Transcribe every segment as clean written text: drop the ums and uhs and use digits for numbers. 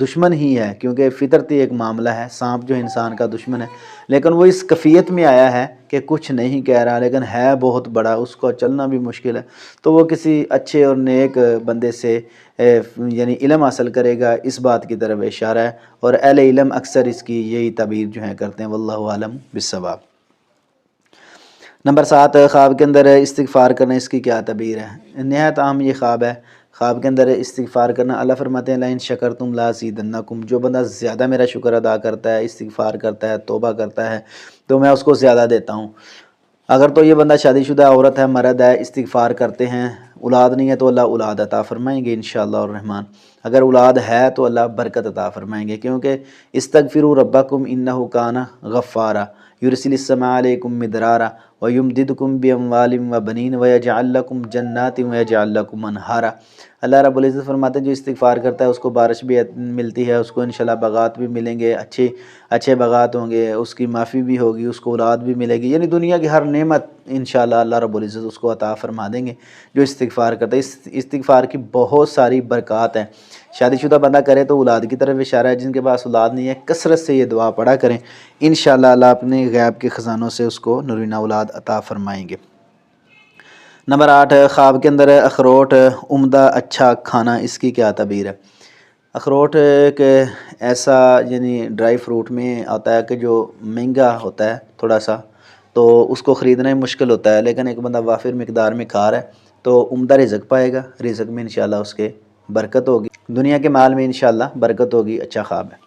دشمن ہی ہے، کیونکہ فطرتی ایک معاملہ ہے، سانپ جو انسان کا دشمن ہے، لیکن وہ اس کیفیت میں آیا ہے کہ کچھ نہیں کہہ رہا لیکن ہے بہت بڑا، اس کو چلنا بھی مشکل ہے، تو وہ کسی اچھے اور نیک بندے سے یعنی علم حاصل کرے گا، اس بات کی طرف اشارہ ہے، اور اہل علم اکثر اس کی یہی تعبیر جو ہے کرتے ہیں، واللہ عالم بالصواب۔ نمبر 7، خواب کے اندر استغفار کرنا، اس کی کیا تعبیر ہے؟ نہایت عام یہ خواب ہے، خواب کے اندر استغفار کرنا۔ اللہ فرماتے ہیں لئن شکرتم لازیدنکم، جو بندہ زیادہ میرا شکر ادا کرتا ہے، استغفار کرتا ہے، توبہ کرتا ہے، تو میں اس کو زیادہ دیتا ہوں۔ اگر تو یہ بندہ شادی شدہ عورت ہے، مرد ہے، استغفار کرتے ہیں، اولاد نہیں ہے تو اللہ اولاد عطا فرمائیں گے انشاءاللہ الرحمن۔ اگر اولاد ہے تو اللہ برکت عطا فرمائیں گے، کیونکہ استغفروا ربکم انہ کان غفارا یرسل السماء علیکم مدرارا ویمددکم باموال وبنین ویجعل لکم جنات ویجعل لکم انہارا۔ اللہ رب العزت فرماتے ہیں جو استغفار کرتا ہے اس کو بارش بھی ملتی ہے، اس کو انشاءاللہ باغات بھی ملیں گے، اچھے باغات ہوں گے، اس کی معافی بھی ہوگی، اس کو اولاد بھی ملے گی، یعنی دنیا کی ہر نعمت انشاءاللہ اللہ رب العزت اس کو عطا فرما دیں گے جو استغفار کرتا ہے۔ اس استغفار کی بہت ساری برکات ہیں۔ شادی شدہ بندہ کرے تو اولاد کی طرف اشارہ ہے، جن کے پاس اولاد نہیں ہے کثرت سے یہ دعا پڑھا کریں، انشاءاللہ اللہ اپنے غیب کے خزانوں سے اس کو نرینہ اولاد عطا فرمائیں گے۔ نمبر 8، خواب کے اندر اخروٹ عمدہ اچھا کھانا، اس کی کیا تعبیر ہے؟ اخروٹ ایک ایسا یعنی ڈرائی فروٹ میں آتا ہے کہ جو مہنگا ہوتا ہے تھوڑا سا، تو اس کو خریدنا ہی مشکل ہوتا ہے، لیکن ایک بندہ وافر مقدار میں کھا رہا ہے تو عمدہ رزق پائے گا، رزق میں انشاءاللہ اس کے برکت ہوگی، دنیا کے مال میں انشاءاللہ برکت ہوگی، اچھا خواب ہے۔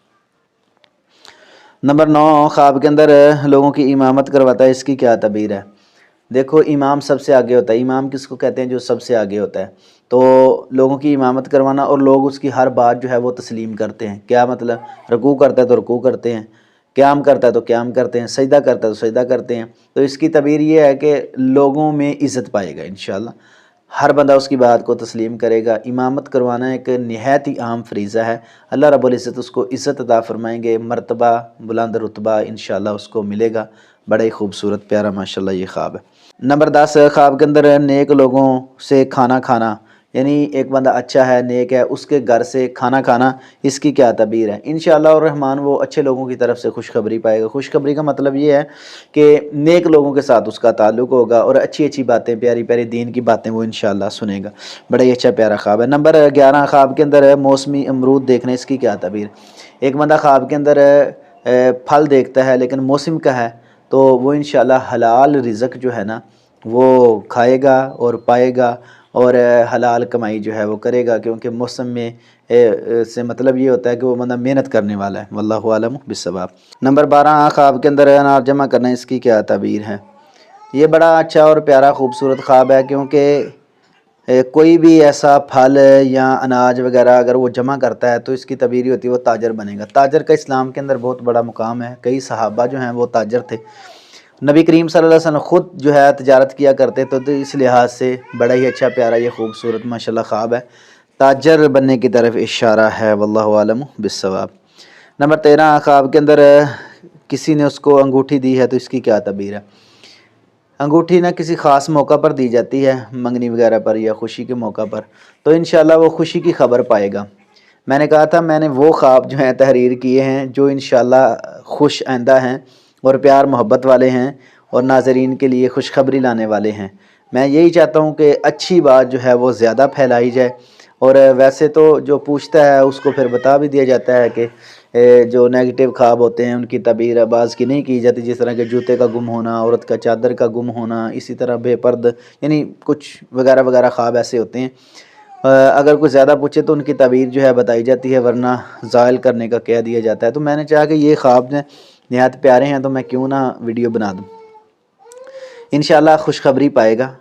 نمبر 9، خواب کے اندر لوگوں کی امامت کرواتا ہے، اس کی کیا تعبیر ہے؟ دیکھو امام سب سے آگے ہوتا ہے، امام کس کو کہتے ہیں؟ جو سب سے آگے ہوتا ہے، تو لوگوں کی امامت کروانا اور لوگ اس کی ہر بات جو ہے وہ تسلیم کرتے ہیں۔ کیا مطلب؟ رکوع کرتا ہے تو رکوع کرتے ہیں، قیام کرتا ہے تو قیام کرتے ہیں، سجدہ کرتا ہے تو سجدہ کرتے ہیں، تو اس کی تعبیر یہ ہے کہ لوگوں میں عزت پائے گا انشاءاللہ، ہر بندہ اس کی بات کو تسلیم کرے گا۔ امامت کروانا ایک نہایت ہی عام فریضہ ہے، اللہ رب العزت اس کو عزت عطا فرمائیں گے، مرتبہ بلند رتبہ انشاءاللہ اس کو ملے گا، بڑا ہی خوبصورت پیارا ماشاءاللہ یہ خواب ہے۔ نمبر 10، خواب کے اندر نیک لوگوں سے کھانا کھانا، یعنی ایک بندہ اچھا ہے، نیک ہے، اس کے گھر سے کھانا کھانا، اس کی کیا تعبیر ہے؟ انشاءاللہ الرحمن وہ اچھے لوگوں کی طرف سے خوشخبری پائے گا۔ خوشخبری کا مطلب یہ ہے کہ نیک لوگوں کے ساتھ اس کا تعلق ہوگا اور اچھی اچھی باتیں، پیاری پیاری دین کی باتیں وہ انشاءاللہ سنے گا، بڑا ہی اچھا پیارا خواب ہے۔ نمبر 11، خواب کے اندر موسمی امرود دیکھنا، اس کی کیا تعبیر؟ ایک بندہ خواب کے اندر پھل دیکھتا ہے لیکن موسم کا ہے تو وہ انشاءاللہ حلال رزق جو ہے نا وہ کھائے گا اور پائے گا، اور حلال کمائی جو ہے وہ کرے گا، کیونکہ موسم میں سے مطلب یہ ہوتا ہے کہ وہ بندہ محنت کرنے والا ہے، واللہ عالم بالصواب۔ نمبر 12، خواب کے اندر انار جمع کرنا، اس کی کیا تعبیر ہے؟ یہ بڑا اچھا اور پیارا خوبصورت خواب ہے، کیونکہ کوئی بھی ایسا پھل یا اناج وغیرہ اگر وہ جمع کرتا ہے تو اس کی تعبیر یہ ہوتی ہے وہ تاجر بنے گا۔ تاجر کا اسلام کے اندر بہت بڑا مقام ہے، کئی صحابہ جو ہیں وہ تاجر تھے، نبی کریم صلی اللہ علیہ وسلم خود جو ہے تجارت کیا کرتے تو اس لحاظ سے بڑا ہی اچھا پیارا یہ خوبصورت ماشاءاللہ خواب ہے، تاجر بننے کی طرف اشارہ ہے، واللہ عالم بالصواب۔ نمبر 13، خواب کے اندر کسی نے اس کو انگوٹھی دی ہے تو اس کی کیا تعبیر ہے؟ انگوٹھی نہ کسی خاص موقع پر دی جاتی ہے، منگنی وغیرہ پر یا خوشی کے موقع پر، تو انشاءاللہ وہ خوشی کی خبر پائے گا۔ میں نے کہا تھا میں نے وہ خواب جو ہیں تحریر کیے ہیں جو انشاءاللہ خوش آئندہ ہیں اور پیار محبت والے ہیں اور ناظرین کے لیے خوشخبری لانے والے ہیں۔ میں یہی چاہتا ہوں کہ اچھی بات جو ہے وہ زیادہ پھیلائی جائے، اور ویسے تو جو پوچھتا ہے اس کو پھر بتا بھی دیا جاتا ہے کہ جو نیگیٹو خواب ہوتے ہیں ان کی تعبیر بعض کی نہیں کی جاتی، جس طرح کہ جوتے کا گم ہونا، عورت کا چادر کا گم ہونا، اسی طرح بے پرد، یعنی کچھ وغیرہ وغیرہ خواب ایسے ہوتے ہیں، اگر کوئی زیادہ پوچھے تو ان کی تعبیر جو ہے بتائی جاتی ہے، ورنہ زائل کرنے کا کہہ دیا جاتا ہے۔ تو میں نے چاہا کہ یہ خواب نہایت پیارے ہیں تو میں کیوں نہ ویڈیو بنا دوں، انشاءاللہ خوشخبری پائے گا۔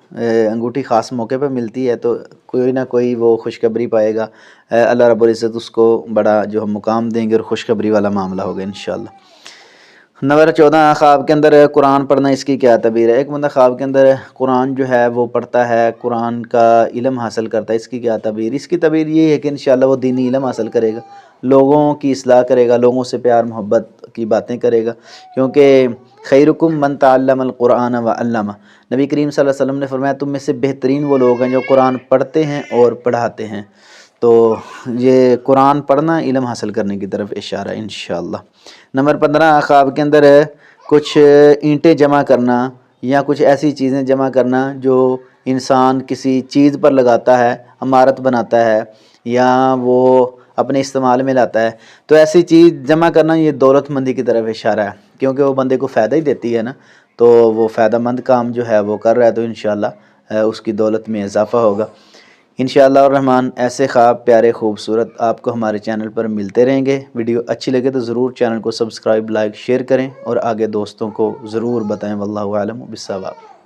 انگوٹھی خاص موقع پہ ملتی ہے تو کوئی نہ کوئی وہ خوشخبری پائے گا، اللہ رب العزت اس کو بڑا جو ہم مقام دیں گے اور خوشخبری والا معاملہ ہوگا انشاءاللہ۔ نمبر 14، خواب کے اندر قرآن پڑھنا، اس کی کیا تعبیر ہے؟ ایک بندہ خواب کے اندر قرآن جو ہے وہ پڑھتا ہے، قرآن کا علم حاصل کرتا ہے، اس کی کیا تعبیر؟ اس کی تعبیر یہ ہے کہ انشاءاللہ وہ دینی علم حاصل کرے گا، لوگوں کی اصلاح کرے گا، لوگوں سے پیار محبت کی باتیں کرے گا، کیونکہ خیرکم من تعلم القرآن وعلمہ، نبی کریم صلی اللہ علیہ وسلم نے فرمایا تم میں سے بہترین وہ لوگ ہیں جو قرآن پڑھتے ہیں اور پڑھاتے ہیں۔ تو یہ قرآن پڑھنا علم حاصل کرنے کی طرف اشارہ ہے انشاءاللہ۔ نمبر 15 خواب کے اندر ہے کچھ اینٹیں جمع کرنا یا کچھ ایسی چیزیں جمع کرنا جو انسان کسی چیز پر لگاتا ہے، عمارت بناتا ہے یا وہ اپنے استعمال میں لاتا ہے، تو ایسی چیز جمع کرنا یہ دولت مندی کی طرف اشارہ ہے، کیونکہ وہ بندے کو فائدہ ہی دیتی ہے نا، تو وہ فائدہ مند کام جو ہے وہ کر رہا ہے، تو انشاءاللہ اس کی دولت میں اضافہ ہوگا انشاءاللہ الرحمن۔ ایسے خواب پیارے خوبصورت آپ کو ہمارے چینل پر ملتے رہیں گے۔ ویڈیو اچھی لگے تو ضرور چینل کو سبسکرائب، لائک، شیئر کریں اور آگے دوستوں کو ضرور بتائیں۔ واللہ اعلم بالصواب۔